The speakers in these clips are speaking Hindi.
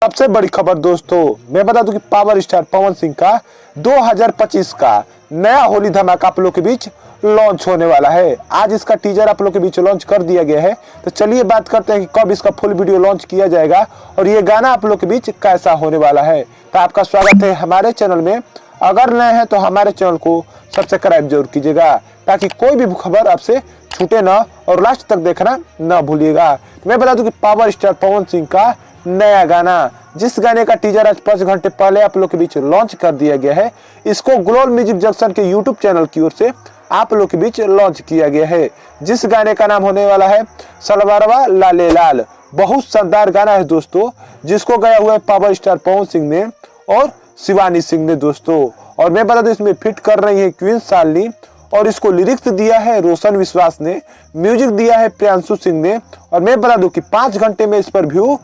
सबसे बड़ी खबर दोस्तों, मैं बता दूं कि पावर स्टार पवन सिंह का 2025 का नया होली धमाका आप लोग के बीच लॉन्च होने वाला है। आज इसका टीजर आप लोग के बीच लॉन्च कर दिया गया है। तो चलिए बात करते हैं कि कब इसका फुल वीडियो लॉन्च किया जाएगा और ये गाना आप लोग के बीच कैसा होने वाला है। तो आपका स्वागत है हमारे चैनल में। अगर नए हैं तो हमारे चैनल को सब्सक्राइब जरूर कीजिएगा ताकि कोई भी खबर आपसे छूटे ना और लास्ट तक देखना ना भूलिएगा। मैं बता दूं कि पावर स्टार पवन सिंह का नया गाना, जिस गाने का टीजर आज 5 घंटे पहले आप लोग के बीच लॉन्च कर दिया गया है, इसको ग्लोबल म्यूजिक जंक्शन के यूट्यूब चैनल की ओर से आप लोग के बीच लॉन्च किया गया है। जिस गाने का नाम होने वाला है सलवारवा लाले लाल। बहुत शानदार गाना है दोस्तों, जिसको गाया हुआ है पावर स्टार पवन सिंह ने और शिवानी सिंह ने दोस्तों। और मैं बता दूं इसमें फिट कर रही है क्वीन शालिनी और इसको लिरिक्स दिया है रोशन विश्वास ने, म्यूजिक दिया है प्रियांशु सिंह ने। और मैं बता दूं कि 5 घंटे में इस पर व्यू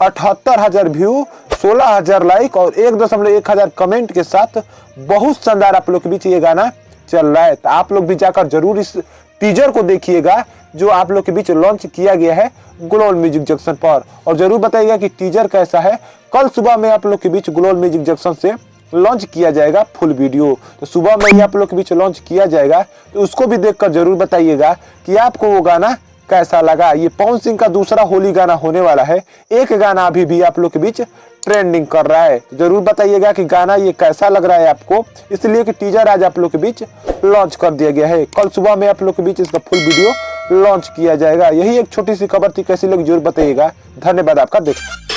78,000 व्यू, 16,000 लाइक और 1,100 कमेंट के साथ बहुत शानदार आप लोग के बीच ये गाना चल रहा है। तो आप लोग भी जाकर जरूर इस टीजर को देखिएगा जो आप लोग के बीच लॉन्च किया गया है ग्लोबल म्यूजिक जंक्शन पर। और जरूर बताइएगा कि टीजर कैसा है। कल सुबह में आप लोग के बीच ग्लोबल म्यूजिक जंक्शन से लॉन्च किया जाएगा फुल वीडियो। तो सुबह में ही आप लोग के बीच लॉन्च किया जाएगा, तो उसको भी देखकर जरूर बताइएगा कि आपको वो गाना कैसा लगा। ये पवन सिंह का दूसरा होली गाना होने वाला है। एक गाना अभी भी आप लोग के बीच ट्रेंडिंग कर रहा है। जरूर बताइएगा कि गाना ये कैसा लग रहा है आपको, इसलिए कि टीजर आज आप लोग के बीच लॉन्च कर दिया गया है। कल सुबह में आप लोग के बीच इसका फुल वीडियो लॉन्च किया जाएगा। यही एक छोटी सी खबर थी, कैसी लगी जरूर बताइएगा। धन्यवाद आपका देखना।